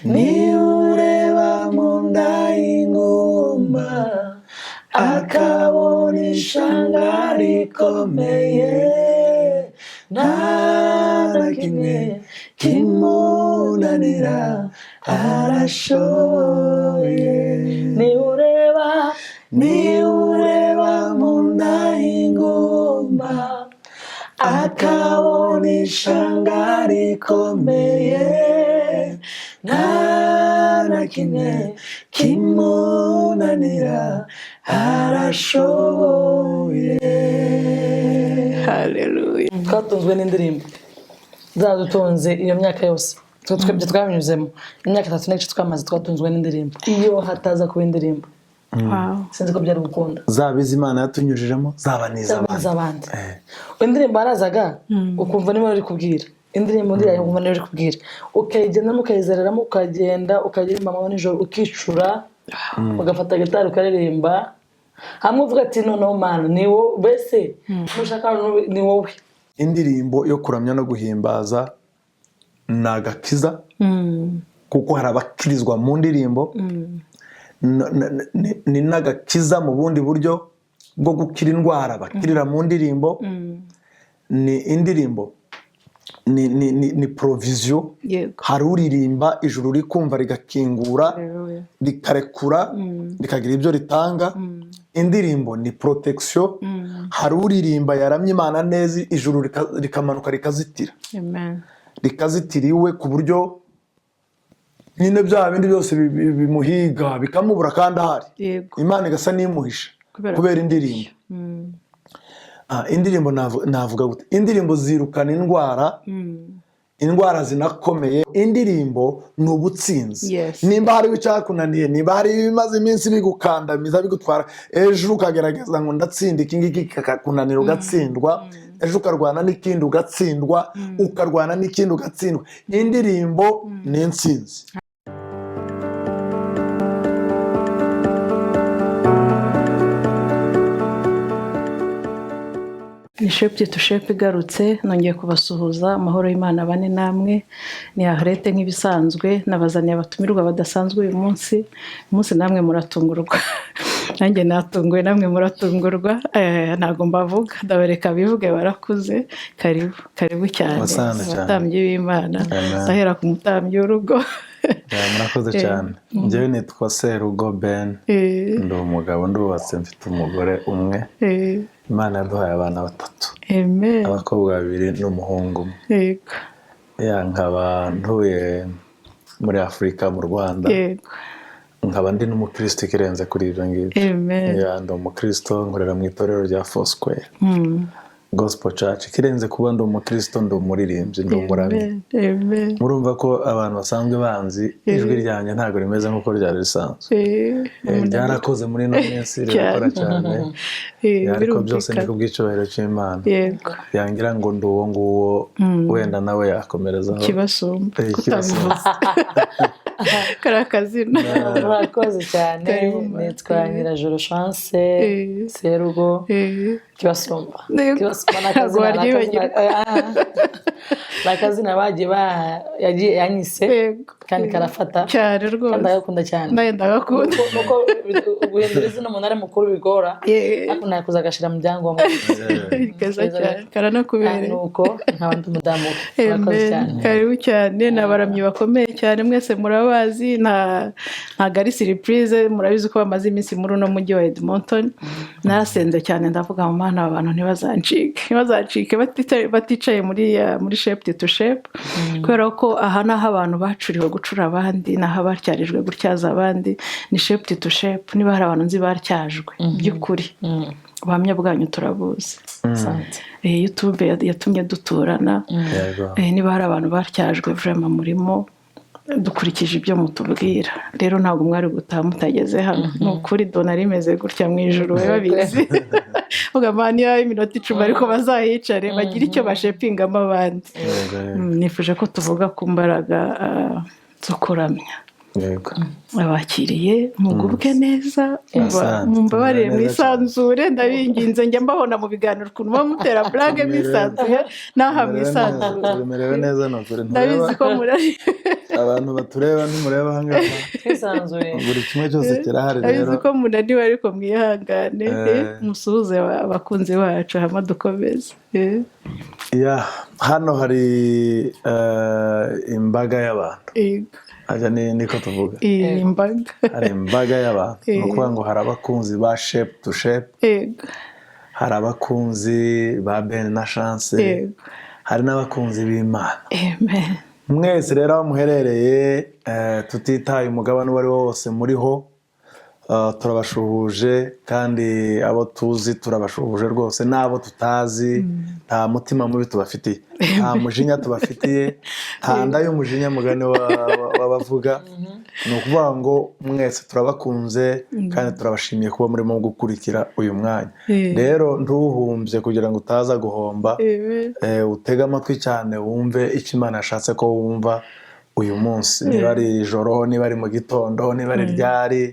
ni ureba mu nda y'ingumba akabona ishanga rikomeye nta na kimwe kimunanira arashoboye ni ureba mu nda y'ingumba akabona ishanga rikomeye nta na kimwe kimunanira arashoboye. Haleluya. Twatunzwe n'indirimbo zadutunze iyo myaka yose twebwe twanyuzemo imyaka 3 n'igice twamaze twatunzwe n'indirimbo iyo hataza kuba indirimbo. Sinzi ko byari gukunda zabize Imana yatunyujijemo zaba n'izabandi. Indirimbo arazaga ukumva niba uri kubwira indirimbo ndi yayo ukumva niba uri kubwira ukayigenda mukayizereramo ukagenda ukagenda mama nijoro ukicura ugafata gitari ukaririmba hamwe uvuga ati no man ni wo bese mushaka ni wowe. Indirimbo yo kuramya no guhimbaza nagakiza kuko harabakirizwa mu ndirimbo ni nagakiza mu bundi buryo bwo gukira indwara bakirira mu ndirimbo. Ni indirimbo ni provision hari uririmba ijuru rikumva rigakingura rikarekura rikagira ibyo ritanga. Indirimbo ni protection hari uririmba yaramye Imana neza ijuru rikamanuka rikazitira rikazitiriwe ku buryo nyine bya bindi byose bimuhiga bikamubura kandi ahari Imana igasa n'imuhisha kubera indirimbo. Indirimbo navuga gute indirimbo zirukana indwara zinakomeye. Indirimbo ni ubutsinzi. Nimba hari icyakunaniye nimba hari ibimaze iminsi bigukandamiza bigutwara ejo ukagerageza ngo ndatsinda iki ngiki kikakunanira ugatsindwa ejo ukarwana n'ikindi ugatsindwa ukarwana n'ikindi ugatsindwa. Indirimbo ni intsinzi. Ni Shepherd to Shepherd igarutse nongeye kubasuhuza amahoro y'Imana bane namwe ni Arlette nk'ibisanzwe nabazaniye abatumirwa badasanzwe uyu munsi namwe muratungurwa nanjye natunguwe namwe muratungurwa ntago mbavuga ndabareka bivuge barakuze karibu cyane abatambyi b'Imana ndahera ku mutambyi w'urugo. Murakoze cyane. Njyewe nitwa Serugo Ben ndi umugabo ndubatse mfite umugore umwe. Imana yaduhaye abana 3 abakobwa 2 n'umuhungu umwe. Nkaba ntuye muri Afurika mu Rwanda nkaba ndi n'umukristo kirenze kuri ibyo ngibyo. Ndi umukristo nkorera mu itorero rya Foursquare Gospel Church kirenze kuba ndi umukristo ndi umuririmbyi ndi umuramyi. Murumva ko abantu basanzwe banzi ijwi ryanjye ntago rimeze nkuko ryari risanzwe. Byarakoze muri no minsi rirakora cyane ariko byose ni kubw'icubahiro cy'Imana yangira ngo ndi uwo nguwo wenda nawe yakomerezaho kibasumba karakazina. Murakoze cyane nitwa Nyirajoro Chance Serugo kibasumba nakazina bagiye yagiye yanyise kandi karafata cyane rwose ndagakunda cyane ndagakunda nuko guhindura izina umuntu ari mukuru bigora ariko nakuza agashira mu byangombwa keza cyane karanakubere nuko nk'abandi mudamu murakoze cyane. Karibu cyane n'abaramyi bakomeye cyane mwese murabazi ntago ari surprise murabizi ko bamaze iminsi muri uno mujyi wa Edmonton. Narasenze cyane ndavuga mu Mana abantu ntibazancike baticaye muri Shepherd to Shepherd kubera ko aha naho abantu bacuriwe gucura abandi naho batyarijwe gutyaza abandi ni Shepherd to Shepherd. Niba hari abantu nzi batyajwe by'ukuri ubuhamya bwanyu turabuzi. YouTube yatumye duturana. Niba hari abantu batyajwe vraiment murimo dukurikije ibyo mutubwira rero ntabwo mwari gutaha mutageze hano n'ukuri dona rimeze gutya mu ijuru babizi ugamani ya iminota 10 ariko bazahicare bagira icyo bashepingamo abandi. Nifuje ko tuvuga ku mbaraga zo kuramya. Abakiriye mugubwe neza mumbabarire mwisanzure ndabinginze njya mbabona mu biganiro ukuntu bamutera blague mwisanzure naha mwisanzure tumerewe neza no kuri ndabizi ko murari abantu batureba nimureba ahangaha twisanzuye buri kimwe cyose kirahari rero abizi ko munaniwe ariko mwihangane musuhuze abakunzi bacu hama dukomeze hano hari imbaga y'abantu ajya niko tuvuga hari imbaga y'abantu ni ukuvuga ngo hari abakunzi ba shepu tu shepu hari abakunzi ba bene na shanse hari n'abakunzi b'Imana mwese rero aho muherereye tutitaye umugabane uwo ari wo wose muriho turabashuhuje kandi abo tuzi turabashuhuje rwose n'abo tutazi nta mutima mubi tubafitiye nta mujinya tubafitiye nta nda y'umujinya mugani w'abavuga ni ukuvuga ngo mwese turabakunze kandi turabashimiye kuba murimo gukurikira uyu mwanya rero ntuhumbye kugira ngo utaza guhomba utege amatwi cyane wumve icyo Imana yashatse ko wumva uyu munsi niba ari ijoro niba ari mu gitondo niba ari ryari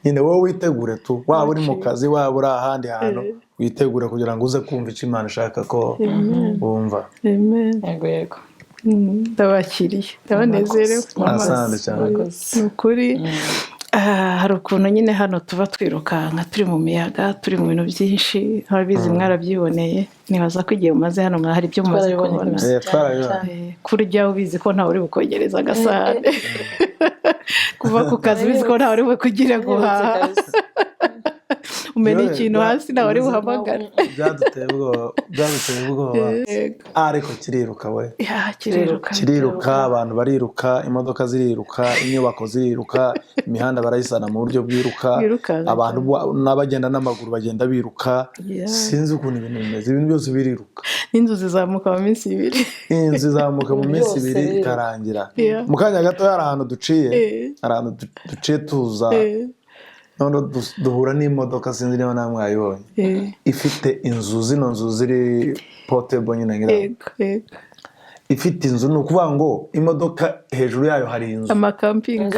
nyine wowe witegure tu waba uri mu kazi waba uri ahandi hantu witegure kugira ngo uze kumva icyo Imana ishaka ko wumva yego ndabakiriye ndabanezerewe asante cyane ni ukuri hari ukuntu nyine hano tuba twirukanka turi mu miyaga turi mu bintu byinshi ababizi mwarabyiboneye nibaza ko igihe umaze hano hari ibyo mumaze kubona kurya ubizi ko ntawe uri bukogereza agasahane kuva ku kazi ubizi ko ntawe uri bukugire guhaha umenya ikintu hasi nawe uri buhamagara byaduteye ubwoba ariko kiriruka we kiriruka abantu bariruka imodoka ziriruka inyubako ziriruka imihanda barayisana mu buryo bwiruka abantu n'abagenda n'amaguru bagenda biruka sinzi ukuntu ibintu bimeze ibintu byose biriruka n'inzu zizamuka mu minsi ibiri inzu zizamuka mu minsi ibiri ikarangira mu kanya gato hari ahantu duciye tuza none duhura n'imodoka sinzi niba namwe mwayibonye ifite inzu zino nzu ziri potable nyine ifite inzu ni ukuvuga ngo imodoka hejuru yayo hari inzu amakampingi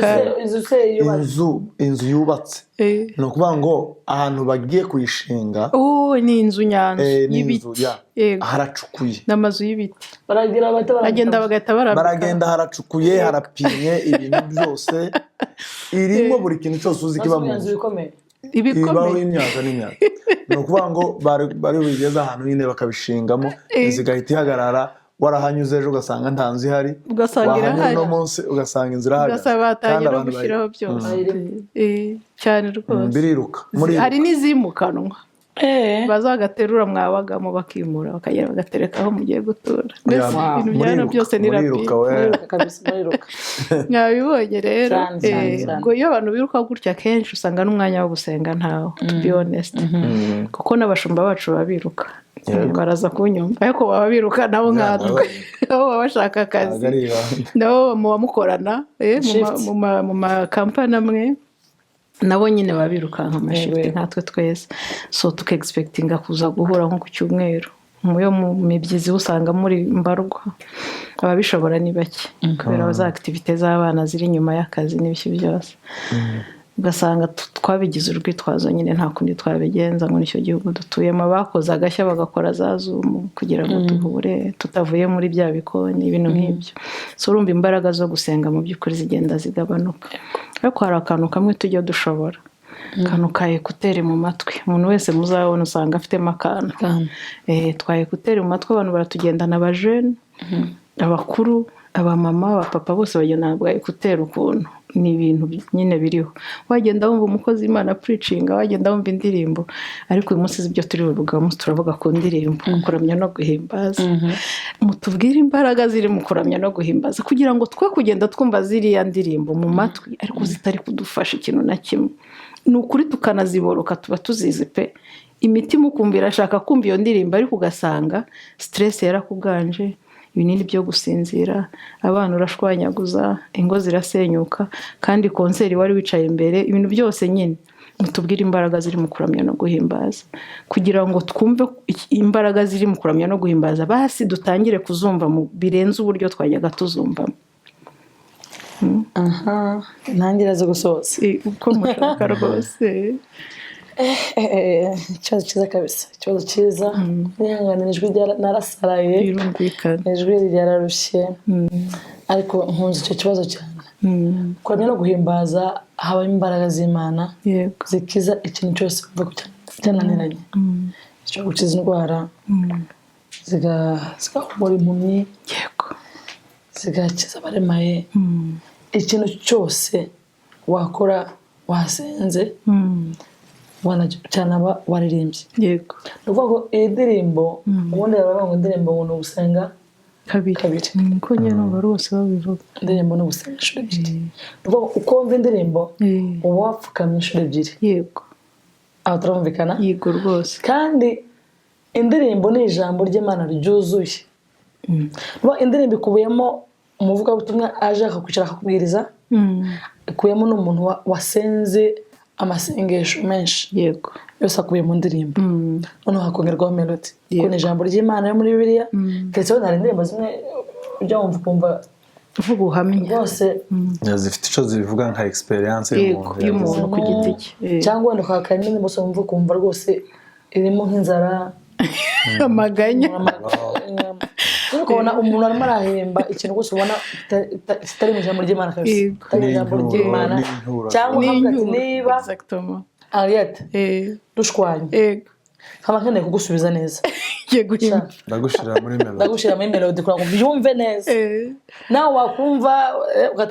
inzu yubatse ni ukuvuga ngo ahantu bagiye kuyishinga ni inzu nyanza y'ibiti haracukuye n'amazu y'ibiti baragenda haracukuye harapimye ibintu byose irimo buri kintu cyose uzi kiba mu nzu ibaho imyaka n'imyaka ni ukuvuga ngo bari bugeze ahantu nyine bakabishingamo inzu igahita ihagarara warahanyuze ejo ugasanga nta nzu ihari wahanyura uno munsi ugasanga inzu irahagaze ugasanga batangiye no gushyiraho byose cyane rwose biriruka hari n'izimukanwa bazagaterura mwabagamo bakimura bakagera bagatereka aho mugiye gutura mbese ibintu byano byose ni rapide mwabibonye rero ngo iyo abantu biruka gutya kenshi usanga n'umwanya wo gusenga ntawo to be honest kuko n'abashumba bacu babiruka baraza kunyumva ariko baba biruka nabo nkatwe nabo baba bashaka akazi nabo muba mukorana mu makampani amwe nabo nyine baba birukanka amashifti nkatwe twese so tukegispektinga kuza guhura nko ku cyumweru muyo mu mibyizi usanga muri mbarwa ababishobora ni bake kubera za activite z'abana ziri inyuma y'akazi n'ibiki byose ugasanga twabigize urwitwazo nyine nta kundi twabigenza ngo nicyo gihugu dutuyemo bakoze agashya bagakora za Zoom kugira ngo duhure tutavuye muri bya bikoni ibintu nk'ibyo so urumva imbaraga zo gusenga mu by'ukuri zigenda zigabanuka ariko hari akantu kamwe tujya dushobora akantu ka ekuteri mu matwi umuntu wese muzabona usanga afitemo akantu twa ekuteri mu matwi abantu baratugendana abajene abakuru abamama abapapa bose bagenda bwa ekuteri ukuntu ni ibintu nyine biriho wagenda wumva umukozi w'Imana preachinga wagenda wumva indirimbo ariko uyu munsi ibyo turi buvuga umunsi turavuga ku ndirimbo kuramya no guhimbaza mutubwire imbaraga ziri mu kuramya no guhimbaza kugira ngo twe kugenda twumva ziriya ndirimbo mu matwi ariko zitari kudufasha ikintu na kimwe ni ukuri tukanaziboroka tuba tuzizi pe imitima ukumva irashaka kumva iyo ndirimbo ariko ugasanga stress yarakuganje ibinini byo gusinzira abana urashwanyaguza ingo zirasenyuka kandi konseri wari wicaye imbere ibintu byose nyine mutubwire imbaraga ziri mu kuramya no guhimbaza kugira ngo twumve imbaraga ziri mu kuramya no guhimbaza basi dutangire kuzumva mu birenze uburyo twajyaga tuzumvamo ntangire zo gusoza uko mushaka rwose ikibazo cyiza kabisa, ikibazo cyiza. Nihanganira ijwi narasaraye, ijwi ryararushye, ariko nkunze icyo kibazo cyane. Kuramya no guhimbaza habamo imbaraga z'Imana zikiza ikintu cyose uvuga cyananiranye, cyo gukiza indwara, zigahumura impumyi, zigakiza abaremaye. Ikintu cyose wakora wasenze cyane aba waririmbye. Yego. Ni ukuvuga ngo iyi ndirimbo ubundi baravuga ngo indirimbo ngo ni ugusenga kabiri. Ko njye numva rwose babivuga. Indirimbo ni ugusenga inshuro ebyiri. Ni ukuvuga ngo uko wumva indirimbo uba wapfukamye inshuro ebyiri. Yego. Aho turumvikana? Yego rwose. Kandi indirimbo ni ijambo ry'Imana ryuzuye. Indirimbo ikubiyemo umuvugabutumwa aje akakwicara akakubwiriza, ikubiyemo n'umuntu wasenze amasengesho menshi. Yego. Yose akubiye mu ndirimbo. Noneho hakongerwaho melody. Kuko ni ijambo ry'Imana yo muri Bibiliya. Keretse wenda hari indirimbo zimwe ujya wumva ukumva uvuga ubuhamya rwose zifite icyo zivuga nka experience y'umuntu ku giti cye, cyangwa wenda ukahakana indirimbo zose wumva ukumva rwose irimo nk'inzara, amaganya. ukabona umuntu arimo arahemba ikintu rwose ubona kitari mu ijambo ry'Imana kabisa, kitari mu ijambo ry'Imana. Cyangwa ukavuga ati niba Ariete dushwanye nkaba nkeneye kugusubiza neza, ndagushyira muri melody kugira ngo byumve neza, nawe wakumva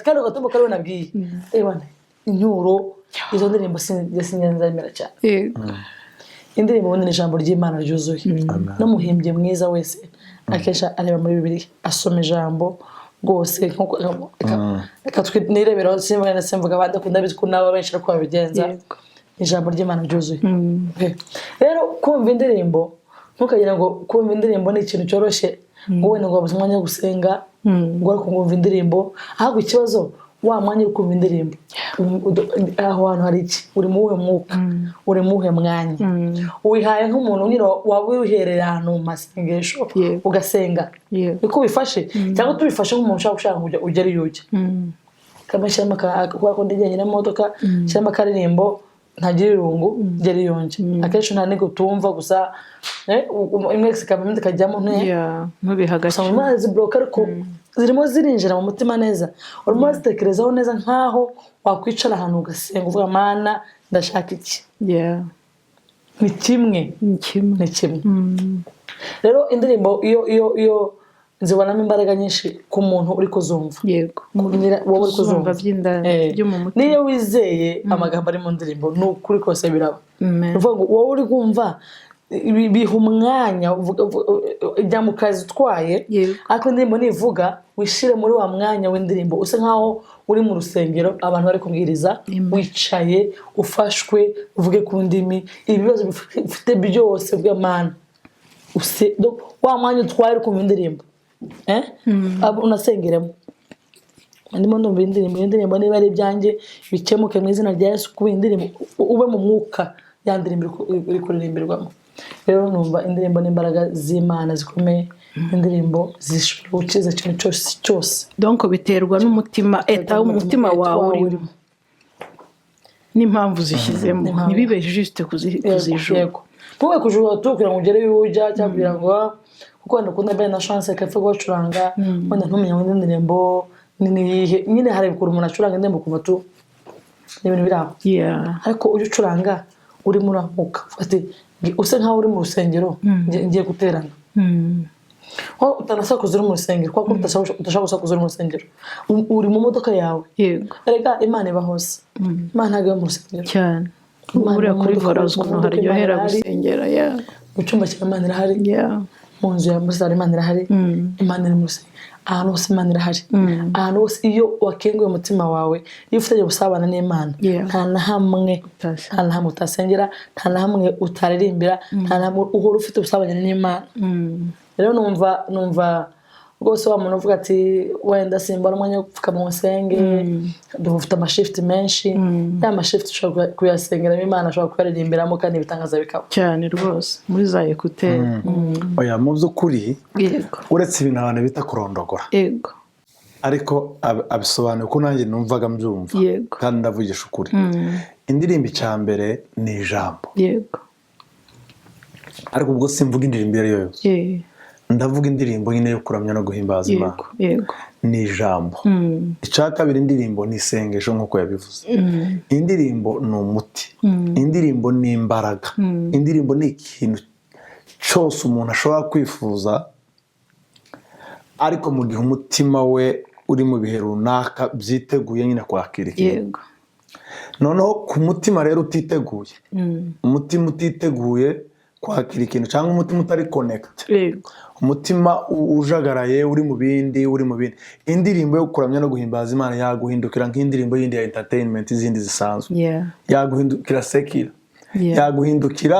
kandi ugatumva ko ari we nabwiye. Inyuro izo ndirimbo sinzemera cyane. Indirimbo ubundi ni ijambo ry'Imana ryuzuye. N'umuhimbyi mwiza wese akenshi areba muri Bibiliya asoma ijambo rwose. Reka nireberaho simvuga abandi ko ndabizi ko nabo benshi ariko babigenza. Ijambo ry'Imana ryuzuye. Rero kumva indirimbo ntukagira ngo kumva indirimbo ni ikintu cyoroshye ngo wenda ngo wabuze umwanya wo gusenga ngo ariko kumva indirimbo. Ahubwo ikibazo wa mwanya uri kumva indirimbo aho hantu hari iki, uri mu wuhe mwuka, uri mu wuhe mwanya, wihaye nk'umuntu nyine waba wiherera ahantu mu masengesho ugasenga, niko bifashe. Cyangwa tubifashe nk'umuntu ushaka ngo ugere iyo ujya, kamashyiramo kuko ndigenge n'imodoka shyiramo akaririmbo ntagira irungu ngera iyo njye. Akenshi nta nigo tumva gusa imwe ikamenya ikajyamo ntubihagaze mu mazi bloke, ariko zirimo zirinjira mu mutima neza, urimo zitekerezaho neza nkaho wakwicara ahantu ugasenga uvuga Mana ndashaka iki. Ni kimwe. Rero indirimbo iyo nzibonamo imbaraga nyinshi ku muntu uri kuzumva. Yego. Wowe uri kuzumva byo mu mutima. Niyo wizeye amagambo ari mu ndirimbo ni ukuri kose biraba. Uvuga ngo wowe uri kumva biha umwanya ujya mu kazi utwaye, ariko indirimbo nivuga wishire muri wa mwanya w'indirimbo usa nkaho uri mu rusengero abantu bari kubwiriza, wicaye ufashwe uvuge ku ndimi ibibazo bifite byose bw'Imana. Wa mwanya utwaye uri kumva indirimbo unasengeremo. Ndimo ndumva indirimbo niba ari ibyanjye bikemuke mu izina rya Yesu, kuba indirimbo ube mu mwuka ya ndirimbo uri kuririmbirwamo. Rero numva indirimbo n'imbaraga z'Imana zikomeye, indirimbo zishobora gukiza ikintu cyose. Donc biterwa n'umutima, umutima wawe urimo n'impamvu zishyizemo, ntibibe juste kuzijura. Ntuwe kujura tukira ngo ugere iyo ujya cyangwa kugira ngo kuko wenda ukunda bene na chance ikapfa gucuranga wenda ntumenya ngo indirimbo nyine hari bikuru umuntu acuranga indirimbo kuva tu n'ibintu biraho. Ariko ujye ucuranga uri muri amuka ati use nkaho uri mu rusengero ngiye guterana. Utanasakuza uri mu rusengero kuko utashaka gusakuza uri mu rusengero, uri mu modoka yawe. Erega Imana iba hose, Imana ntabwo iba mu rusengero cyane. Uriya kuri vorazwa umuntu haryohera gusengera. Mu cyumba cya Imana irahari, mu nzu ya Musare Imana irahari, Imana iri mu rusengero, ahantu hose Imana irahari. Ahantu hose iyo wakenguye umutima wawe, iyo ufite gusabana n'Imana, nta na hamwe utasengera, nta na hamwe utaririmbira, nta na hamwe uhora ufite ubusabane n'Imana. Rero numva rwose wa muntu uvuga ati wenda simbara umwanya wo gupfuka mu nsenge, dufite amashifti menshi, ya mashifti ushobora kuyasengeramo Imana, ushobora kuyaririmbiramo kandi ibitangaza bikaba cyane rwose muri za ekuteri. Oya mu by'ukuri uretse ibintu abantu bita kurondogora, ariko abisobanuye ko nanjye numvaga mbyumva kandi ndavugisha ukuri. indirimbo icya mbere ni ijambo, yego, ariko ubwo simvuga indirimbo iyo ari yo yose, ndavuga indirimbo nyine yo kuramya no guhimbaza Imana. yego, ni ijambo. icya kabiri indirimbo ni isengesho nk'uko yabivuze. indirimbo ni umuti, indirimbo ni imbaraga, indirimbo ni ikintu cyose umuntu ashobora kwifuza, ariko mu gihe umutima we uri mu bihe runaka byiteguye nyine kwakira ikintu. noneho ku mutima rero utiteguye, umutima utiteguye kwakira ikintu cyangwa umutima utari connect, umutima ujagaraye uri mu bindi, indirimbo yo kuramya no guhimbaza Imana yaguhindukira nk'indirimbo yindi ya entertainment izindi zisanzwe, yaguhindukira sekira, yaguhindukira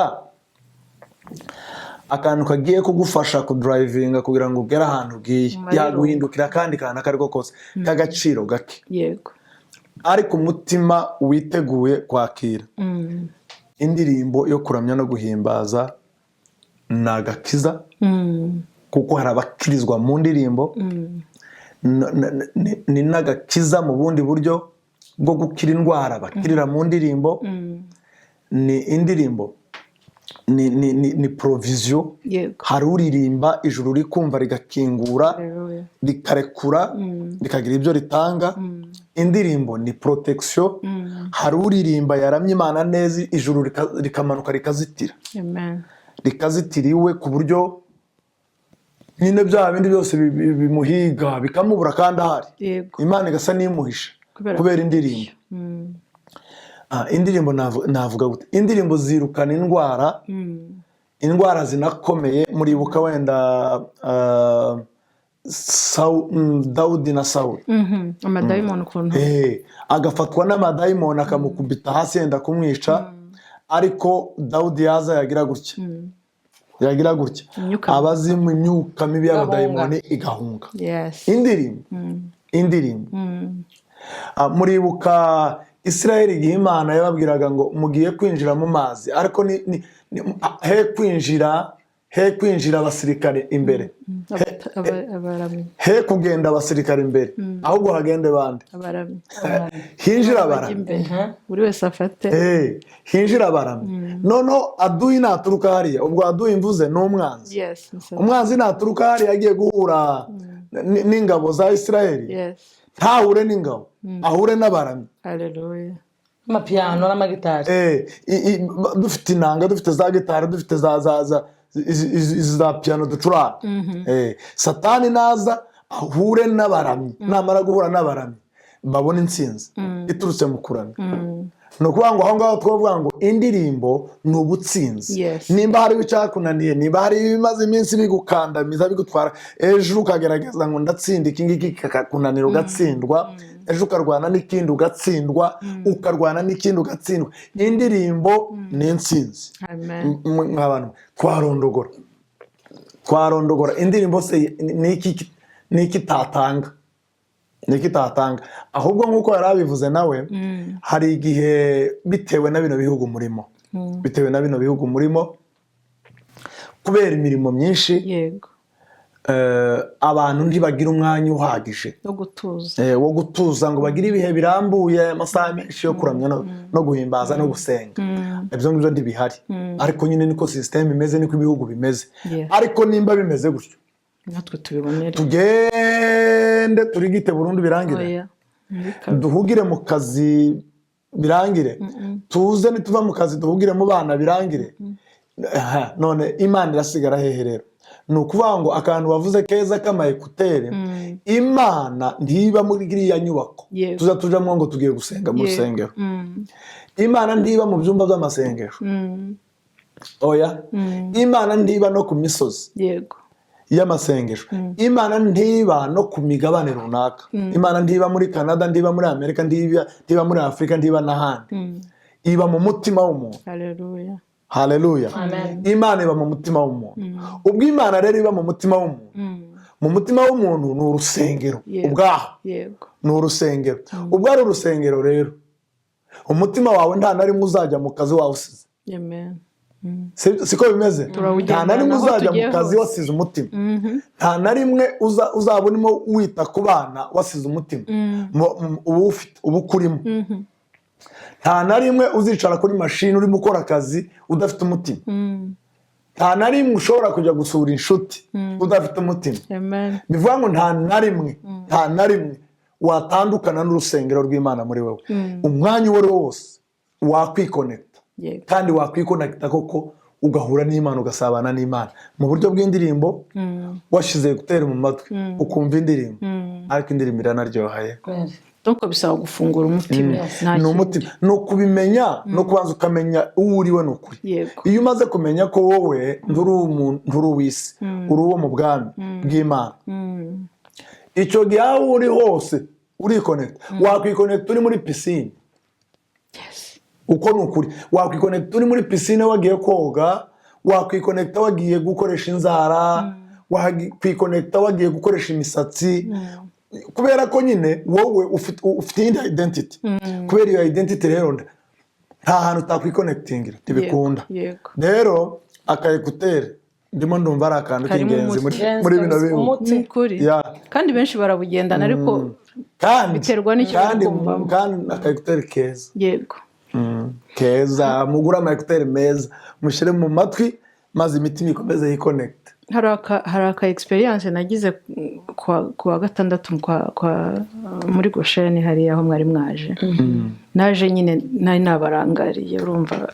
akantu kagiye kugufasha kudrivinga kugira ngo ugere ahantu ugiye, yaguhindukira akandi kantu ako ari ko kose k'agaciro gake, ariko umutima witeguye kwakira. indirimbo yo kuramya no guhimbaza ni agakiza, kuko hari abakirizwa mu ndirimbo, ni n'agakiza mu bundi buryo bwo gukira indwara bakirira mu ndirimbo. ni indirimbo ni provision. hari uririmba ijuru rikumva rigakingura, rikarekura, rikagira ibyo ritanga. indirimbo ni protection. hari uririmba yaramye Imana neza, ijuru rikamanuka rikazitira, rikazitira iwe ku buryo nyine bya bindi byose bimuhiga bikamubura kandi ahari, Imana igasa n'imuhisha kubera indirimbo. indirimbo navuga gute, indirimbo zirukana indwara zinakomeye. muribuka wenda Dawudi na Sawuli, amadayimoni ukuntu agafatwa n'amadayimoni akamukubita hasi yenda kumwica, ariko Dawudi yaza yagira gutya, abazimu imyuka mibi y'abadayimoni igahunga. indirimbo muribuka Israel igihe Imana yababwiraga ngo mugiye kwinjira mu mazi, ariko he kwinjira abasirikare imbere, he kugenda abasirikare imbere, ahubwo hagende bande, hinjira abaramyi, buri wese afate, hinjira abaramyi. noneho aduyi naturuka hariya, ubwo aduyi mvuze ni umwanzi. umwanzi naturuka hariya agiye guhura n'ingabo za Israel, ntahure n'ingabo, ahure n'abaramyi. amapiyano n'amagitari, dufite inanga, dufite za gitari, dufite za piyano ducuranga. Satani naza ahure n'abaramyi, namara guhura n'abaramyi babona intsinzi iturutse mu kuramya. ni ukuvuga ngo aho ngaho twavuga ngo indirimbo ni ubutsinzi. nimba hariho icyakunaniye, niba hari ibimaze iminsi bigukandamiza bigutwara, ejo ukagerageza ngo ndatsinda iki ngiki kikakunanira ugatsindwa, ejo ukarwana n'ikindi ugatsindwa, ukarwana n'ikindi ugatsindwa. indirimbo ni intsinzi. nk'abantu twarondogora indirimbo se ni iki itatanga, ahubwo nk'uko yari abivuze nawe, hari igihe bitewe na bino bihugu murimo, kubera imirimo myinshi, abantu ntibagira umwanya uhagije wo gutuza ngo bagire ibihe birambuye, amasaha menshi yo kuramya no guhimbaza no gusenga. ibyo ngibyo ntibihari, ariko nyine niko sisiteme imeze, niko ibihugu bimeze. ariko nimba bimeze gutyo, natwe tubibonere, tugende turigite burundu birangire, duhugire mu kazi birangire, tuze nituva mu kazi duhugire mu bana birangire. none Imana irasigara hehe rero? ni ukuvuga ngo akantu bavuze keza k'amayekutere, Imana ntiba muri iriya nyubako tuza tujamo ngo tugiye gusenga mu rusengero. Imana ntiba mu byumba by'amasengesho, oya. Imana ntiba no ku misozi y'amasengesho, Imana ntiba no ku migabane runaka. Imana ntiba muri Canada, ntiba muri Amerika, ntiba muri Afurika, ntiba n'ahandi. iba mu mutima w'umuntu. Haleluya. Imana iba mu mutima w'umuntu. ubwo Imana rero iba mu mutima w'umuntu, mu mutima w'umuntu ni urusengero ubwaho, ni urusengero. ubwo ari urusengero rero, umutima wawe nta na rimwe uzajya mu kazi wawusize. siko bimeze? nta na rimwe uzajya mu kazi wasize umutima, nta na rimwe uzaba urimo wita ku bana wasize umutima, uba ukurimo. nta na rimwe uzicara kuri mashini urimo ukora akazi udafite umutima. Nta na rimwe ushobora kujya gusura inshuti udafite umutima. Bivuga ngo nta na rimwe watandukana n'urusengero rw'Imana muri wowe. Umwanya uwo ari wo wose wakwikonekita, kandi wakwikonekita koko ugahura n'Imana, ugasabana n'Imana mu buryo bw'indirimbo. Washyize gutera mu matwi ukumva indirimbo, ariko indirimbo iranaryohaye. Nuko bisaba gufungura umutima. Ni umutima, ni ukubimenya, no kubanza ukamenya uwo uriwe n'ukuri. Iyo umaze kumenya ko wowe nturi uw'isi, uri uwo mu bwami bw'Imana, icyo gihe aho uri hose urikonekita. Wakwikonekita uri muri pisine, uko ni ukuri. Wakwikonekita uri muri pisine wagiye koga, wakwikonekita wagiye gukoresha inzara, wakwikonekita wagiye gukoresha imisatsi, kubera ko nyine wowe ufite indi identity. Kubera iyo identity rero nta hantu utakwikonektingira, ntibikunda. Rero akayekuteri ndimo ndumva ari akantu k'ingenzi muri bino bihugu, kandi benshi barabugendana, ariko biterwa n'icyo kumva. Kandi akayekuteri keza, keza, mugura amayekuteri meza, mushyire mu matwi maze imitima ikomeze yikonekite. Hari aka experience nagize kuwa gatandatu muri Gosheni, hariya aho mwari mwaje. Naje nyine nari nabarangariye, urumva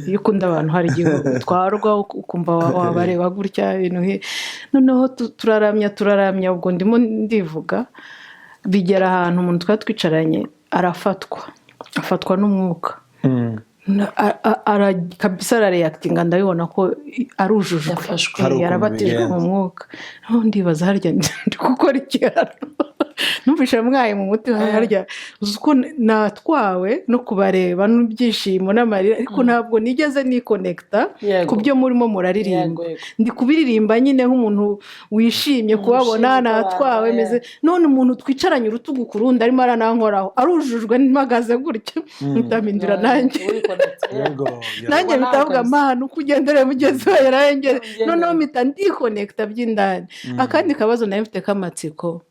iyo ukunda abantu hari igihe utwarwa ukumva wabareba gutya ibintu. Noneho turaramya, ubwo ndimo ndivuga, bigera ahantu umuntu twari twicaranye afatwa n'umwuka. Kabisa arareactinga, ndabibona ko arujujwe, yarabatijwe mu mwuka. Ndibaza harya ndi gukora iki hano? Numvisha mwaye mu mutima harya, uko natwawe no kubareba n'ibyishimo n'amarira, ariko ntabwo nigeze nikonekita ku byo murimo muraririmba. Ndi kubiririmba nyine nk'umuntu wishimye kubabona natwawe meze. None umuntu twicaranye urutugu ku rundi arimo aranankoraho, arujujwe mpagaze gutya, mpindura nanjye bitavuga amahano uko ugendere mugezi wawe yararengere. Noneho mpita ndikonekita by'indani. Akandi kabazo nayo mfite k'amatsiko,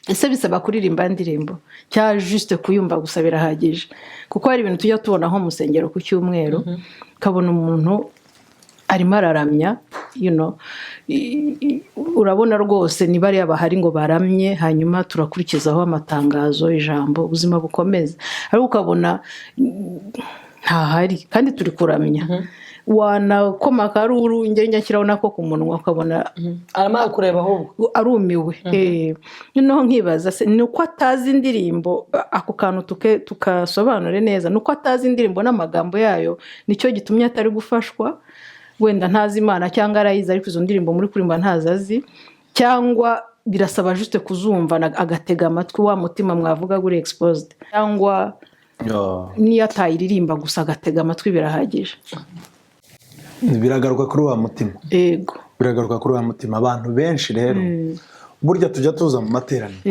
ese bisaba kuririmba indirimbo cyangwa juste kuyumva gusa birahagije? Kuko hari ibintu tujya tubona nko mu rusengero ku cyumweru, kabona umuntu arimo araramya, urabona rwose ni bariya bahari ngo baramye, hanyuma turakurikizaho amatangazo, ijambo, ubuzima bukomeza. Ariko ukabona ntahari kandi turi kuramya. Wanakoma akaruru njya nshyiraho nako ku munwa, ukabona arimo kureba ahubwo arumiwe. Noneho nkibaza se ni uko atazi indirimbo, ako kantu tukasobanure neza, ni uko atazi indirimbo n'amagambo yayo nicyo gitumye atari gufashwa? Wenda ntazi Imana cyangwa arayizi ariko izo ndirimbo muri kurimba ntazazi, cyangwa birasaba juste kuzumva agatega amatwi, wa mutima mwavuga guri exposed, cyangwa niyo atayiririmba gusa agatega amatwi birahagije? Biragaruka kuri wa mutima. Biragaruka kuri wa mutima. Abantu benshi rero burya tujya tuza mu materaniro,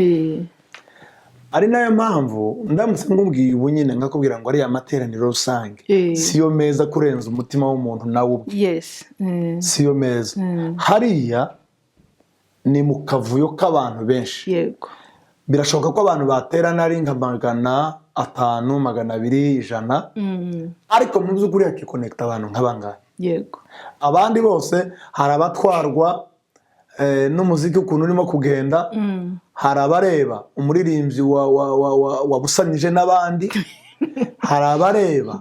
ari nayo mpamvu ndamutse ngubwiye ubu nyine nkakubwira ngo ariya materaniro rusange siyo meza kurenza umutima w'umuntu nawe ubwe. Siyo meza. Hariya ni mu kavuyo k'abantu benshi. Birashoboka ko abantu baterana ari nka 500, 200, 100, ariko mu by'ukuri hakikonekita abantu nk'abangahe. Abandi bose hari abatwarwa n'umuziki ukuntu urimo kugenda, hari abareba umuririmbyi wabusanyije n'abandi, hari abareba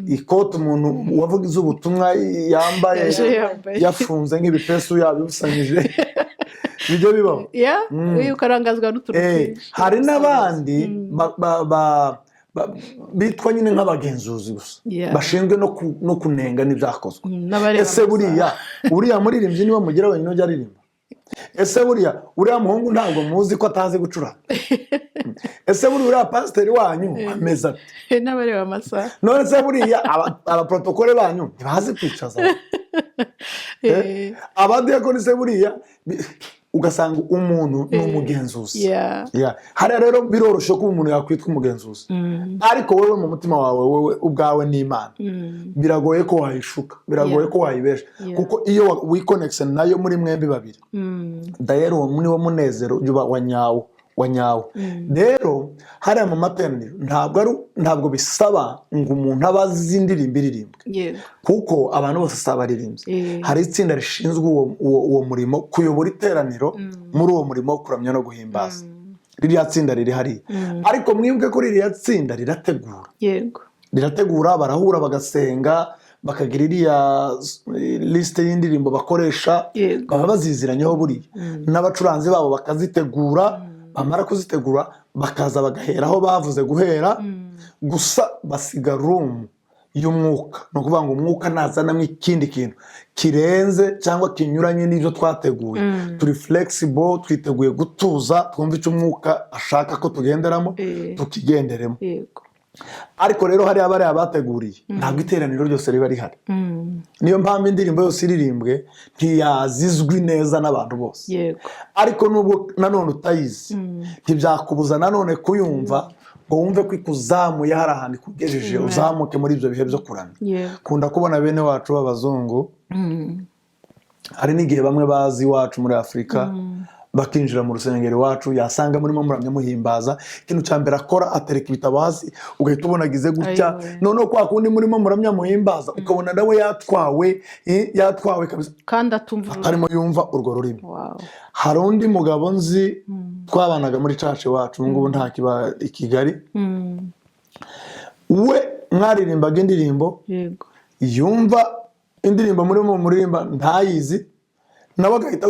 ikote umuntu wavugize ubutumwa yambaye yafunze nk'ibipesu yabibusanyije. Bijyo bibaho. Ukarangazwa n'utuntu twinshi. Hari n'abandi bitwa nyine nk'abagenzuzi gusa, bashinzwe no kunenga n'ibyakozwe. Ese buriya muririmbyi niwe mugira wenyine ujya aririmba? Ese uriya muhungu ntabwo muzi ko atazi gucuranga? Ese uriya pasiteri wanyu ameze ati? N'abareba amasaha. None se buriya abaprotokole banyu ntibazi kwicaza? Abadiyakoni se buriya ugasanga umuntu ni umugenzuzi. Hariya rero biroroshye ko umuntu yakwitwa umugenzuzi, ariko wowe mu mutima wawe wowe ubwawe n'Imana biragoye ko wayishuka, biragoye ko wayibesha, kuko iyo wikonekise nayo muri mwembi babiri, dayero niwo munezero wa nyawo nyawo. Rero hariya mu materaniro ntabwo bisaba ngo umuntu aba azi indirimbo iririmbwe, kuko abantu bose si abaririmbyi. Hari itsinda rishinzwe uwo murimo, kuyobora iteraniro muri uwo murimo wo kuramya no guhimbaza. Ririya tsinda riri hariya, ariko mwibuke ko ririya tsinda rirategura, barahura bagasenga, bakagira iriya lisite y'indirimbo bakoresha, baba baziziranyeho buriya n'abacuranzi babo bakazitegura. Bamara kuzitegura bakaza bagaheraho bavuze guhera, gusa basiga room y'umwuka. Ni ukuvuga ngo umwuka nazanamo ikindi kintu kirenze cyangwa kinyuranye n'ibyo twateguye, turi flexible, twiteguye gutuza, twumva icyo umwuka ashaka ko tugenderamo tukigenderemo. Ariko rero hariya bariya bateguriye ntabwo iteraniro ryose riba rihari. Niyo mpamvu indirimbo yose iririmbwe ntiyazizwi neza n'abantu bose. Ariko nubwo nanone utayizi ntibyakubuza nanone kuyumva ngo wumve ko ikuzamuye hari ahantu ikugejeje, uzamuke muri ibyo bihe byo kuramya. Kunda kubona bene wacu b'abazungu, hari n'igihe bamwe bazi iwacu muri Afurika bakinjira mu rusengero iwacu, yasanga murimo muramya muhimbaza, ikintu cya mbere akora atereka ibitabo hasi, ugahita ubona agize gutya. Noneho kwa kundi murimo muramya muhimbaza ukabona nawe yatwawe kabisa, kandi atarimo yumva urwo rurimi. Hari undi mugabo nzi twabanaga muri church iwacu, ngubu nta kiba i Kigali, we mwaririmbaga indirimbo, yumva indirimbo murimo muririmba ntayizi, nawe agahita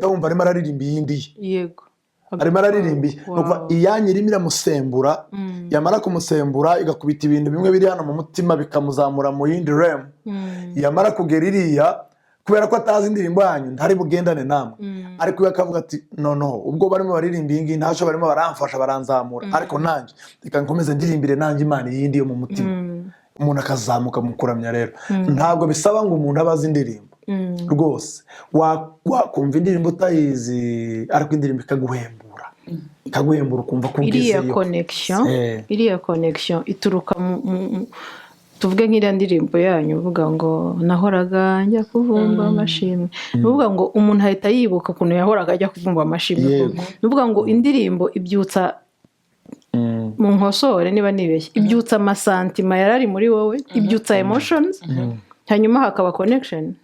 wumva arimo araririmba iyindi ye, arimo araririmba iyanyu irimo iramusembura, yamara kumusembura igakubita ibintu bimwe biri hano mu mutima bikamuzamura mu yindi realm. Yamara kugera iriya, kubera ko atazi indirimbo yanyu ntari bugendane namwe, ariko we akavuga ati no, ubwo barimo baririmba iyi ngiyi ntacyo barimo baramfasha baranzamura, ariko nanjye reka nkomeze ndirimbire nanjye Imana iyindi yo mu mutima. Umuntu akazamuka mu kuramya. Rero ntabwo bisaba ngo umuntu abaze indirimbo rwose, wakumva indirimbo utayizi ariko indirimbo ikaguhembura ukumva ko ugezeyo. Iriya connection ituruka tuvuge nk'iriya ndirimbo yanyu uvuga ngo nahoraga njya kuvumba amashimwe, uvuga ngo umuntu ahita yibuka ukuntu yahoraga ajya kuvumba amashimwe. Uvuga ngo indirimbo ibyutsa, mu nkosore niba nibeshye, ibyutsa amasantima yarari muri wowe, ibyutsa emotions, hanyuma hakaba connection.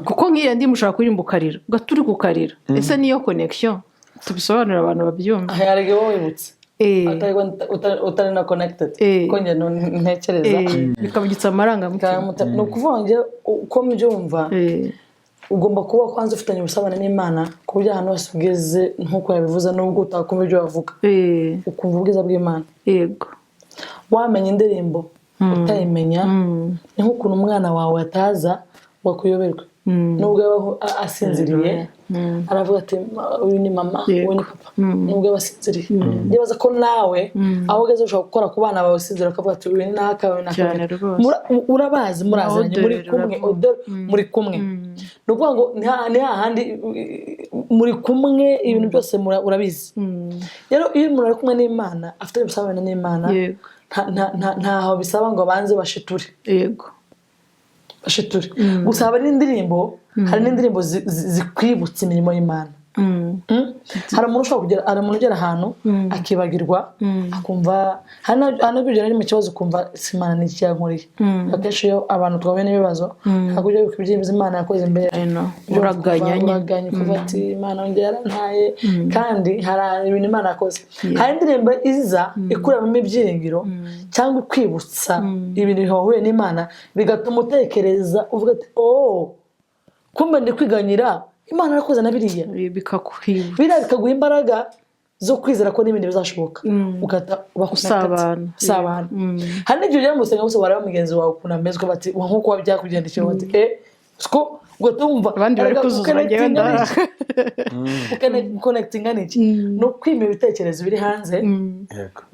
Kuko nk'iyo ndi mushaka kuririmba ukarira, ugaturi kukarira, ese niyo connection? Tubisobanurira abantu babyumva. Harege wowe wibutse utari na connected, ko njye ntekereza bikabyutsa amarangamutima. Ni ukuvuga ngo uko mbyumva ugomba kuba kwanza ufitanye ubusabane n'Imana, ku buryo ahantu hose ugeze nk'uko yabivuze, nubwo utakumva ibyo bavuga ukumva ubwiza bw'Imana. Wamenya indirimbo utayimenya ni nk'ukuntu umwana wawe ataza wakuyoberwa, nubwo yaba asinziriye aravuga ati uyu ni mama, uyu ni papa, nubwo yaba asinziriye. Ndibaza ko nawe aho ugeze ushobora gukora ku bana bawe usinzira ukavuga ati uyu ni naka, uyu ni naka, urabazi, murazanye, muri kumwe. Ni ukuvuga ngo ni hahandi muri kumwe, ibintu byose urabizi. Rero iyo umuntu ari kumwe n'Imana, afite ubusabane n'Imana, ntaho bisaba ngo banze bashiture. Gusa hari n'indirimbo zikwibutsa imirimo y'Imana. Hari umuntu ugera ahantu akibagirwa, akumva hano bigera ari mu kibazo, ukumva Imana ni iki yankoreye. Akenshi iyo abantu twahuye n'ibibazo ntabwo ujya wibuka ibyo Imana yakoze imbere, uraganya kuvuga ati Imana yongeye yarantaye, kandi hari ibintu Imana yakoze. Hari indirimbo iza ikuramo ibyiringiro cyangwa ikwibutsa ibintu wahuye n'Imana, bigatuma utekereza uvuga ati kumbe ndi kwiganyira Imana yarakoze na biriya, bikaguha imbaraga zo kwizera ko n'ibindi bizashoboka, ugata usabana. Hari n'igihe ujya mu gusenga bose wareba mugenzi wawe ukuntu ameze, bati nk'uko wabyakugendekeye, bati siko ugatumva abandi bari kuzuzura njyewe ndara connectinga n'iki, no kwima ibitekerezo biri hanze,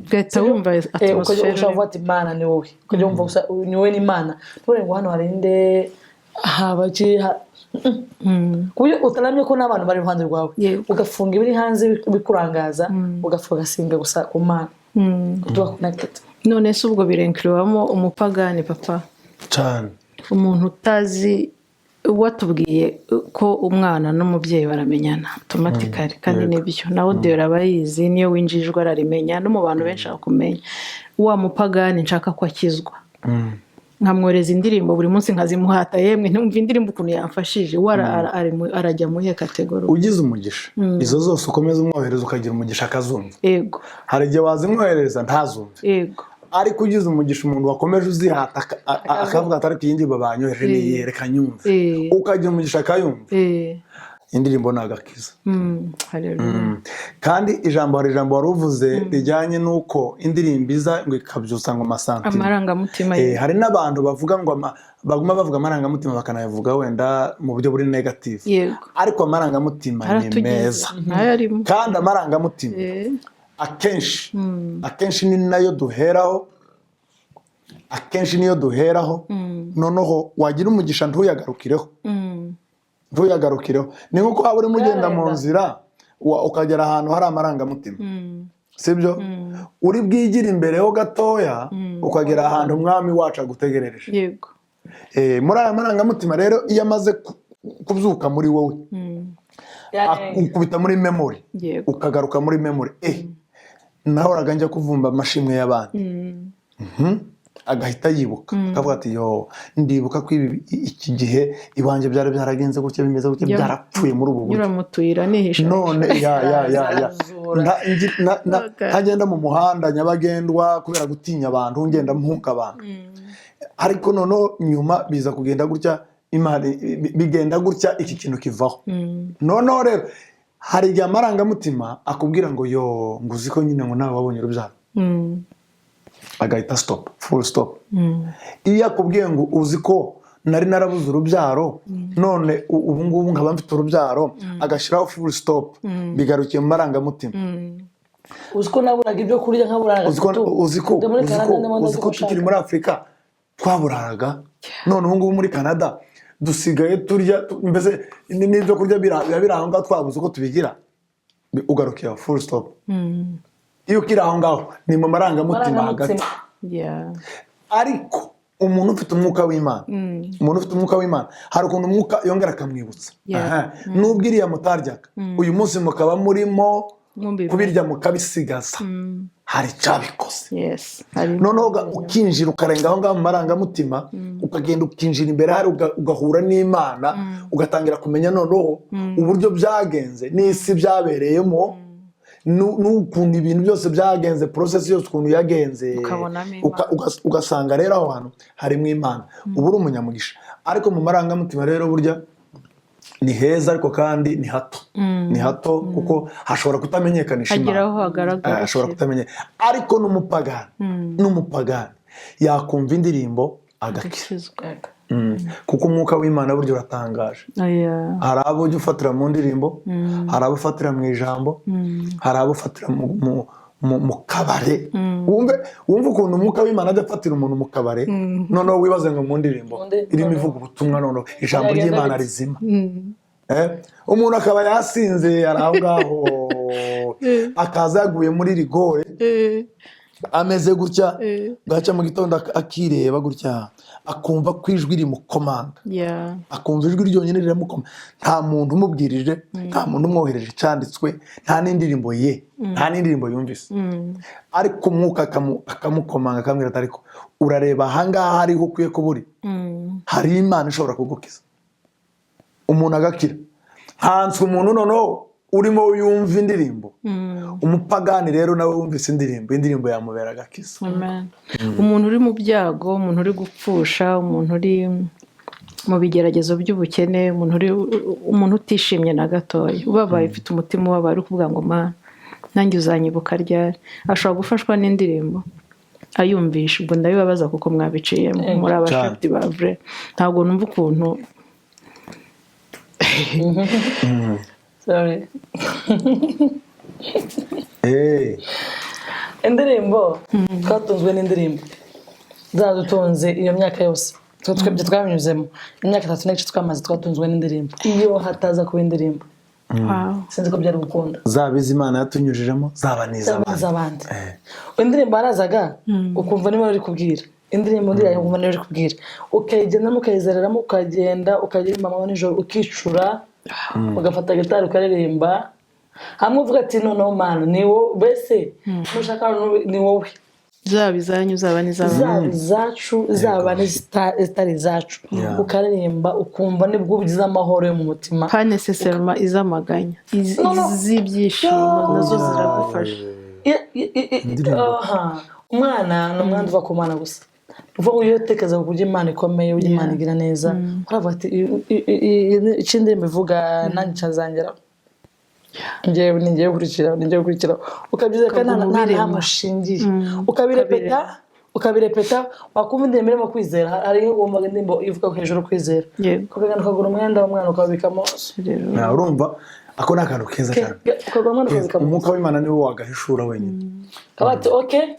ugahita wumva atmosphere, ushobora ati Imana ni wowe, ukajya wumva ni wowe n'Imana. Ntore ngo hano harinde habaki kuburyo utaramye ko n'abantu bari iruhande rwawe, ugafunga ibiri hanze bikurangaza, ugasinga gusa ku Mana, tuba connected. None se ubwo birenkiriwamo umupagani papa cyane, umuntu utazi watubwiye ko umwana n'umubyeyi baramenyana automatically kandi nibyo na audio arabayizi niyo winjijwe ararimenya no mu bantu benshi akumenya wa mupagani nshaka ko akizwa nkamworeza indirimbo buri munsi nkazimuhata yemwe ntumva indirimbo ukuntu yamfashije arajya mu ihe kategori ugize umugisha izo zose ukomeza umwohereza ukagira umugisha akazumva yego hari igihe wazimwohereza ntazumve yego ariko ugize umugisha umuntu wakomeje uzihata akavuga atari ku yindi banyoheje niyereka nyumve ukagira umugisha akayumva indirimbo ni agakiza kandi hari ijambo wari uvuze rijyanye n'uko indirimbo iza ngo ikabyutsa ngo amasantima amarangamutima hari n'abantu bavuga ngo baguma bavuga amarangamutima bakanayavuga wenda mu buryo buri negative ariko amarangamutima ni meza kandi amarangamutima akenshi ni nayo duheraho noneho wagira umugisha ntuyagarukireho ni nk'uko waba urimo ugenda mu nzira ukagera ahantu hari amarangamutima sibyo uri bwigire imbere ho gatoya ukagera ahantu umwami wacu agutegerereje muri aya marangamutima rero iyo amaze kubyuka muri wowe ukubita muri memory ukagaruka muri memory nahoraga njya kuvumba amashimwe y'abandi agahita yibuka akavuga ati yo ndibuka ko iki gihe iwanjye byari byaragenze gutya bimeze gutya byarapfuye muri ubu buryo none ntagenda mu muhanda nyabagendwa kubera gutinya abantu ngenda mpunga abantu ariko noneho nyuma biza kugenda gutya bigenda gutya iki kintu kivaho noneho rero hari igihe amarangamutima akubwira ngo yo nguzi ko nyine ngo nawe wabonye urubyaro agahita full stop iyo akubwiye ngo uzi ko nari narabuze urubyaro none ubu ngubu nkaba mfite urubyaro agashyiraho full stop bigarukiye mu marangamutima uzi ko naburaga ibyo kurya nkaburaga uzi ko tukiri muri Afurika twaburaga none ubu ngubu muri Canada dusigaye turya mbese n'ibyo kurya biba biri aho ngaho twabuze uko tubigira ugarukiye full stop iyo ukiri aho ngaho ni mu marangamutima hagati ariko umuntu ufite umwuka w'Imana hari ukuntu umwuka yongera akamwibutsa nubwo iriya mutaryaga uyu munsi mukaba murimo kubirya mukabisigaza hari icyabikoze noneho ukinjira ukarenga aho ngaho mu marangamutima ukagenda ukinjira imbere hari ugahura n'Imana ugatangira kumenya noneho uburyo byagenze n'isi byabereyemo n'ukuntu ibintu byose byagenze process yose ukuntu yagenze ugasanga rero aho hantu harimo Imana ubu uri umunyamugisha ariko mu marangamutima rero burya ni heza ariko kandi ni hato kuko hashobora kutamenyekanisha Imana hashobora kutamenyekana ariko n'umupagani yakumva indirimbo agakizwa kuko umwuka w'Imana buryo uratangaje hari abo ujya ufatira mu ndirimbo hari abo ufatira mu ijambo hari abo ufatira mu kabare wumve ukuntu umwuka w'Imana ajya afatira umuntu mu kabare noneho wibaze ngo mu ndirimbo irimo ivuga ubutumwa noneho ijambo ry'Imana rizima umuntu akaba yasinze ari aho ngaho akaza yaguye muri rigore ameze gutya bwacya mu gitondo akireba gutya akumva ko ijwi rimukomanga akumva ijwi ryonyine riramukomanga nta muntu umubwirije nta muntu umwohereje icyanditswe nta n'indirimbo yumvise ariko umwuka akamukomanga akamubwira ati ariko urareba ahangaha ariho ukwiye kuba uri hari Imana ishobora kugukiza umuntu agakira hanswe umuntu noneho urimo yumva indirimbo umupagani rero nawe wumvise indirimbo yamubera agakiza umuntu uri mu byago umuntu uri gupfusha umuntu uri mu bigeragezo by'ubukene umuntu utishimye na gatoya ubabaye ufite umutima ubabaye uri kuvuga ngo Mana nanjye uzanyibuka ryari ashobora gufashwa n'indirimbo ayumvisha ubwo ndabibabaza kuko mwabiciyemo muri abashakti ba vrai ntabwo numva ukuntu sorry indirimbo twatunzwe n'indirimbo zadutunze iyo myaka yose twebwe twanyuzemo imyaka 3 n'igice twamaze twatunzwe n'indirimbo iyo hataza kuba indirimbo sinzi ko byari gukunda zaba iz'Imana yatunyujijemo zaba n'iz'abandi indirimbo barazaga ukumva niba uri kubwira indirimbo ndiya nkumva niyo uri kubwira ukayigendamo ukayizereramo ukagenda ukagenda amanywa nijoro ukicura ugafata gitari ukaririmba hamwe uvuga ati noneho mana ni wowe mbese nushaka ni wowe zaba izanyu zaba izacu zaba n'izitari izacu ukaririmba ukumva nibwo ugize amahoro yo mu mutima pas nécessairement iz'amaganya iz'ibyishimo nazo ziragufasha umwana ni umwana uva ku mana gusa uvuga ngo iyo utekereza ku buryo Imana ikomeye uburyo Imana igira neza uravuga ati icyo indirimbo ivuga nanjye nshazangeraho ngiye gukurikira ukabyizera kandi nta n'ahantu ushingiye ukabirepeta wakumva indirimbo irimo kwizera hariho wumvaga indirimbo ivuga hejuru kwizera ukagenda ukagura umwenda w'umwana ukabikamo urumva ako ni akantu keza cyane umwuka w'Imana niwo wagahishura wenyine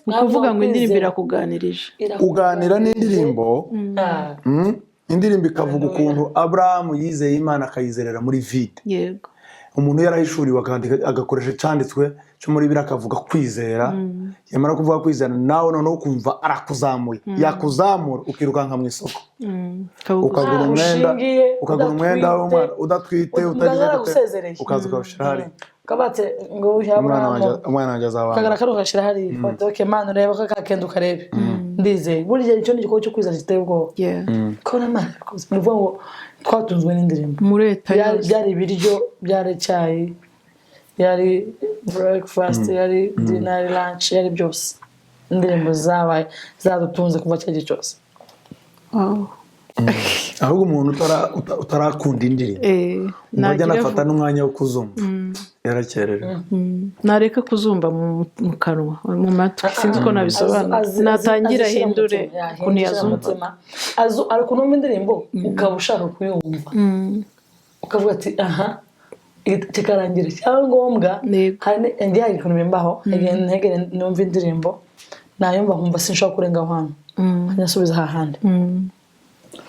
ni ukuvuga ngo indirimbo irakuganirije uganira n'indirimbo indirimbo ikavuga ukuntu Aburahamu yizeye Imana akayizerera muri vide yego umuntu yarahishuriwe agakoresha icyanditswe cyo muri biriya akavuga kwizera yamara kuvuga kwizera nawe noneho ukumva arakuzamuye yakuzamura ukirukanka mu isoko ukagura umwenda w'umwana udatwite ukaza ukawushyira hariya kabatse ngo umwana wanjye azabana kagara kano gashyira hariya fotoke mana ureba ko kakenda ukarebe ndizeye burya icyo ni igikorwa cyo kwizera giteye ubwoba kora mana ni ukuvuga ngo twatunzwe n'indirimbo byari ibiryo byari icyayi yari breakfast yari dinner lunch yari byose indirimbo zabaye zadutunze kuva cya gihe cyose ahubwo umuntu utarakunda indirimbo najya nafata n'umwanya wo kuzumva yarakererewe nareka kuzumva mu kanwa mu matwi sinzi uko nabisobanura natangira ahindure ukuntu yazumva ariko numva indirimbo ukaba ushaka kuyumva ukavuga ati aha kikarangira icyangombwa hari ikintu bimbaho ntegere numva indirimbo nayumva nkumva sinshobora kurenga aho hantu nkasubiza ahandi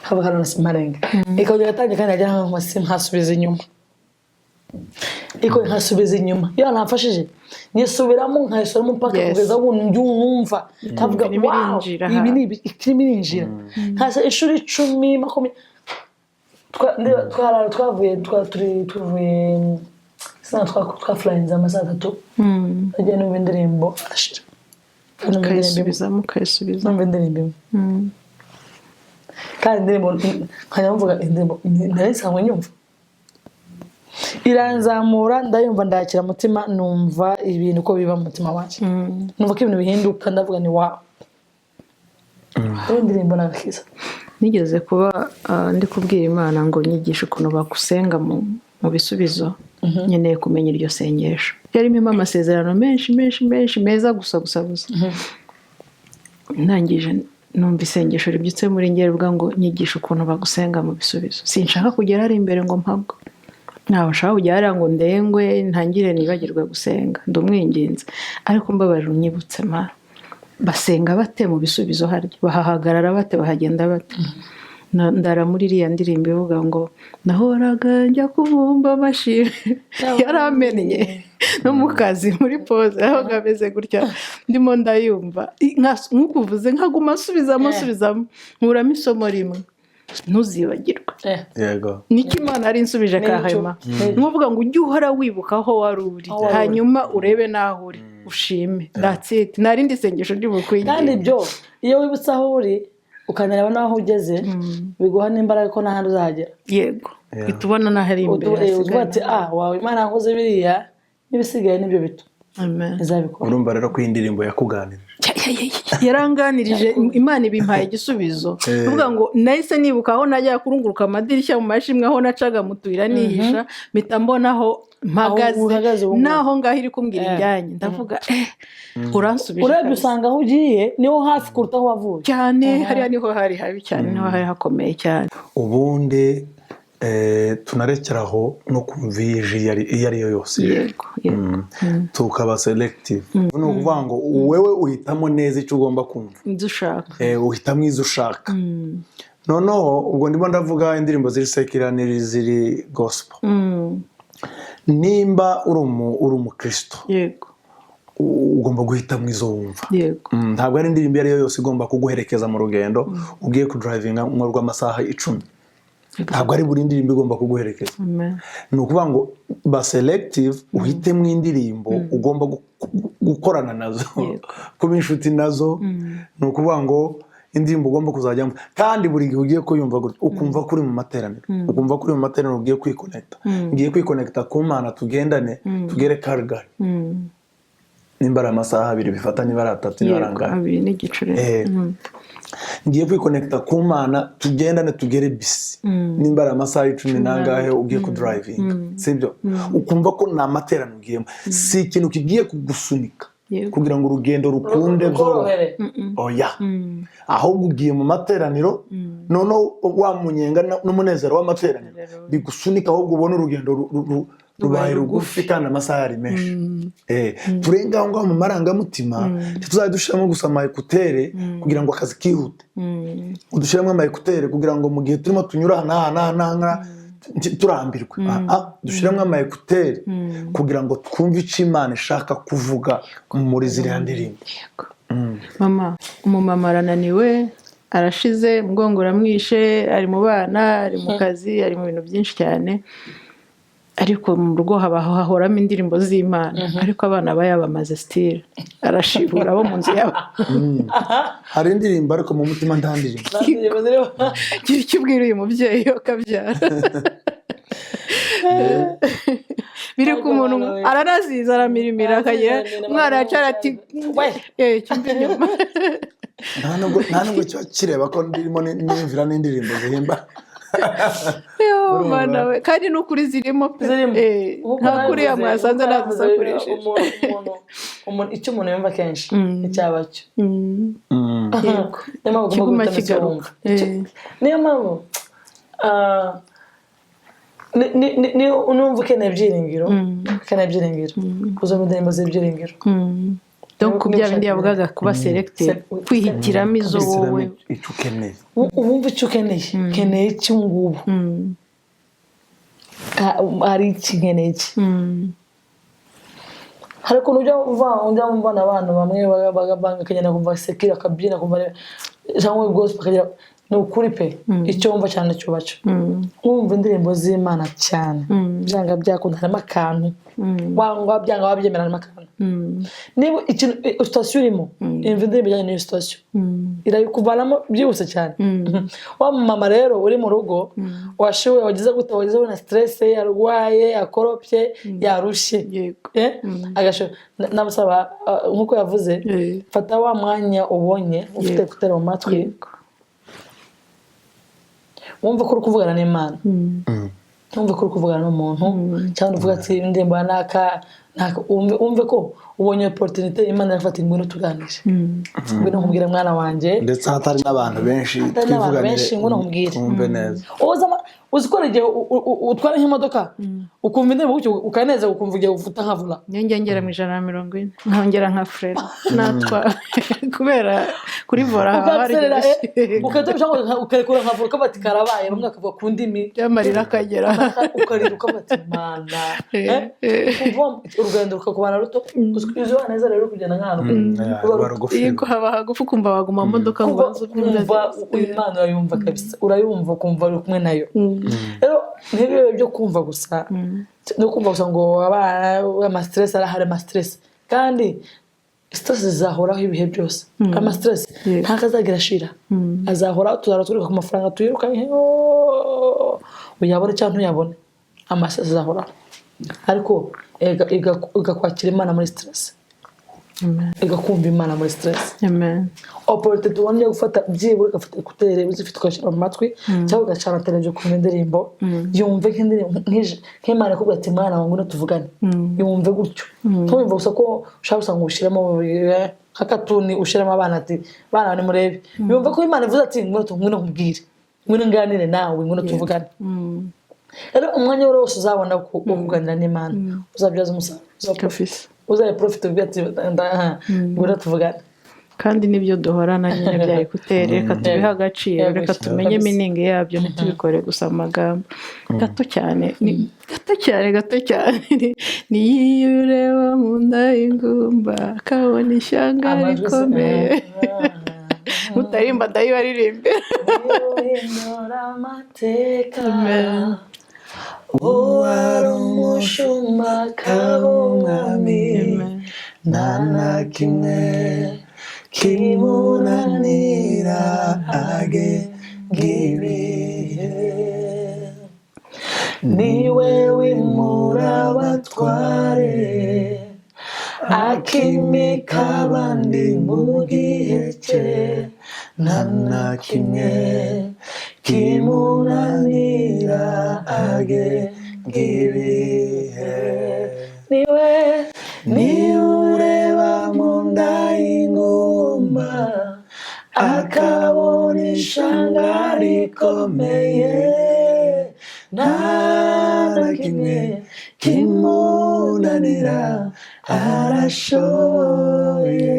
haba hari na simarenga ikongera atangiye kandi ajya nko nkasubiza inyuma nkasubiza inyuma iyo nafashije nisubiramo nkayisubiramo mpaka kugeza aho numva kavuga wow ibi ni ikirimo irinjira nkasa ishuri 10 20 twavuye sana twaflyinze amasaha 3 ajya numva indirimbo ashira ukayisubizamo numva indirimbo kandi indirimbo nkajya mvuga indirimbo narisanzwe nyumva iranzamura ndayumva ndakira umutima numva ibintu uko biba mu mutima wanjye numva ko ibintu bihinduka ndavuga ni wow indirimbo nagakiza nigeze kuba ndi kubwira Imana ngo nyigishe ukuntu bagusenga mu bisubizo nkeneye kumenya iryo sengesho yarimo amasezerano menshi meza gusa ntangije numva isengesho ribyutse muri njye rivuga ngo nyigishe ukuntu bagusenga mu bisubizo sinshaka kugera ari imbere ngo mpabwo ntawe nshaka kugera ngo ndengwe ntangire nibagirwe gusenga ndumwinginze ariko mbabarira unyibutse Mana basenga bate mu bisubizo harya bahahagarara bate bahagenda bate ndara muri iriya ndirimbo ivuga ngo nahoraga njya kubumba amashimwe yaramennye no mu kazi muri pose aho gameze gutya ndimo ndayumva nk'ukuvuze nkaguma asubizamo nkuramo isomo rimwe ntuzibagirwe yego niko Imana ari insubije kahema nkuvuga ngo ujye uhora wibuka aho wari uri hanyuma urebe naho uri ushime that's it narindi sengesho ry'ubukwingi kandi ibyo iyo wibutse aho uri ukanareba naho ugeze biguha n'imbaraga ko n'ahandi uzagera yego bitubona naho ari imbere uvuga ati wawe Imana yakoze biriya n'ibisigaye nibyo bito amen izabikora urumva rero ko indirimbo yakuganirije yaranganirije Imana ibimpaye igisubizo uvuga ngo nahise nibuka aho najya kurunguruka amadirishya mu mashimwe aho nacaga mutuyira nihisha mpita mbonaho mpagaze naho ngaho iri kumbwira ibyanjye ndavuga uransubije urebye usanga aho ugiye niho hafi kuruta aho wavuye cyane hariya niho hari habi cyane niho hari hakomeye cyane ubundi tunarekeraho no kumva iyo ari yo yose tukaba selective ni ukuvuga ngo wowe uhitamo neza icyo ugomba kumva uhitamo izo ushaka noneho ubwo ndimo ndavuga indirimbo ziri sekira n'iziri gospel nimba uri umukristo ugomba guhita mu izo wumva ntabwo ari indirimbo iyo ari yo yose igomba kuguherekeza mu rugendo ugiye kudrivinga rw'amasaha 10 ntabwo ari buri ndirimbo igomba kuguherekeza ni ukuvuga ngo ba selective uhitemo indirimbo ugomba gukorana nazo kuba inshuti nazo ni ukuvuga ngo indirimbo ugomba kuzajyamo kandi buri gihe ugiye kuyumva gutyo ukumva kuri mu materaniro ukumva kuri mu materaniro ugiye kwikonekta ngiye kwikonekta ku Mana tugendane tugere Calgary nimba ari amasaha 2 bifata niba ari 3 niba ari angahe ngiye kwikonekta ku Mana tugendane tugere bisi nimba ari amasaha 10 nangahe ugiye ku driving sibyo ukumva ko na materaniro ugiyemo si ikintu kigiye kugusunika kugira ngo urugendo rukunde byo oya ahubwo ugiye mu materaniro none wamunyenga n'umunezero w'amateraniro bigusunika ahubwo ubona urugendo rubaye rugufi kandi amasaha ari menshi turenga aho mu marangamutima tuzadushiramo gusa ekutere kugira ngo akazi kihute udushiramo ekutere kugira ngo mu gihe turimo tunyura na turambirwe dushiramo ekutere kugira ngo twumve icyo Imana ishaka kuvuga muri ziriya ndirimbo. Mama umumama arananiwe arashize umugongo uramwishe ari mu bana ari mu kazi ari mu bintu byinshi cyane ariko mu rugo hahoramo indirimbo z'Imana ariko abana bayabamaze style arashibura abo mu nzu yabo hari indirimbo ariko mu mutima ndandirimbo cyubwira uyu mubyeyi akabyara biri ku muntu aranaziza aramirimira akagira umwana yacara ati cyumva inyuma nta nubwo cyo kireba ko ndirimo n'imvira n'indirimbo zihimba kandi n'ukuri zirimo nta kuriya mwasanze ntadusakoresheje icyo umuntu yumva kenshi icyabacyo kiguma kigaruka niyo mpamvu numva ukeneye ibyiringiro uzumva indirimbo z'ibyiringiro donc kubya bindi yavugaga kuba selected kwihitiramo izo wowe icyo ukeneye ubumva icyo ukeneye iki ngubu hari iki nkeneye iki hari ukuntu ujya mubona abantu bamwe bagabanga akagenda kumva sekira akabyina kumva cyangwa gospel akagira ni ukuri pe icyo wumva cyane cyubaco wumva indirimbo z'Imana cyane byanga byakunda harimo akantu wangwa byanga wabyemera harimo akantu niba ikintu station irimo indirimbo bijyanye n'iyo station irayikuvanamo byihuse cyane wa mama rero uri mu rugo washiwe wagize gute wagize na stress yarwaye akoropye yarushye agasho nabasaba nkuko yavuze fata wa mwanya ubonye ufite kutera mu matwi wumva ko uri kuvugana n'Imana wumva ko uri kuvugana n'umuntu cyangwa uvuga ati indirimbo naka wumve ko ubonye opportunity Imana yafata ingwino tuganije ngwino nkubwire mwana wanje ndetse hatari n'abantu benshi twivuganire ngwino nkubwire umve neza uzikora igihe utwara nk'imodoka ukumva indirimbo gutyo ukaneza ukumva ugiye ufuta nkavula ngengera mu 140 nkongera nka frere natwa kubera kuri vora hari ukajya cyangwa ukarekura nkavula ko bati karabaye bamwe akavuga ku ndimi yamarira akagera ukariruka bati Mana urugendo rukakubana ruto uzo neza rero kugenda nk'ahantu yego haba hagufu kumva waguma mu modoka ngo umva Imana urayumva kabisa urayumva kumva uri kumwe nayo rero ntibibe byo kumva gusa no kumva gusa ngo ama stress arahari ama stress kandi stress zahoraho ibihe byose ama stress ntakazagira shira azahora tuzaraturuka ku mafaranga tuyirukanye uyabone cyangwa ntuyabone ama stress zahoraho ariko igakwakira Imana muri stress igakumva Imana muri stress opportunity wongeye gufata byibura ugafata ekutere uzifite ugashyira mu matwi cyangwa ugacana televiziyo ku ndirimbo yumve nk'Imana ikubwira ati mwana wangu tuvugane yumve gutyo ntumve gusa ko ushaka usanga ushyiramo nk'akatuni ushyiramo abana ati bana ni murebe yumve ko Imana ivuze ati ngwino nkubwire ngwino nganire nawe ngwino tuvugane rero umwanya wose uzabona ko kuganira n'Imana uzabyaza umusaruro uzaye profit ubwati ngwino tuvugane kandi n'ibyo duhorana nyine bya ekuteri reka tubihe agaciro reka tumenye miningi yabyo ntitubikore gusa amagambo gato cyane gato cyane niyo ureba mu nda y'ingumba akabona ishyanga rikomeye mutarimba ndayibaririmbe uhindura amateka wari umushumba akaba umwami nta na kimwe kimunanira agenga ibihe niwe wimura abatware akimika abandi mu gihe cye nta na kimwe kimunanira agenga ibihe niwe ureba mu nda y'ingumba akabona ishanga rikomeye nta na kimwe kimunanira arashoboye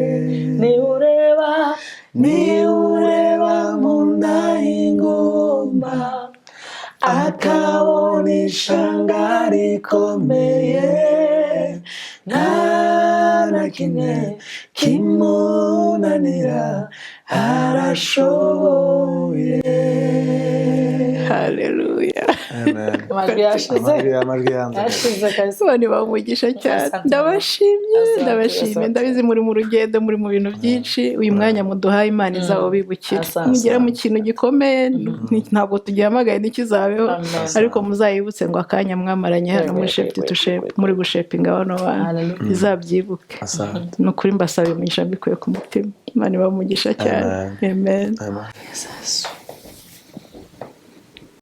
niwe ureba mu nda y'ingumba akabona ishanga rikomeye nta na kimwe kimunanira arashoboye. haleluya amajwi yashize bane bamugisha cyane ndabashimye ndabizi muri mu rugendo muri mu bintu byinshi uyu mwanya muduhaye Imana izabo bibukira mugera mu kintu gikomeye ntabwo tugihamagaye n'ikizabeho ariko muzayibutse ngo akanya mwamaranye hano muri Shepherd to Shepherd muri gushepinga bano bantu izabyibuke nukuri mbasaba imigisha mbikuye ku mutima Imana ibamugisha cyane amen.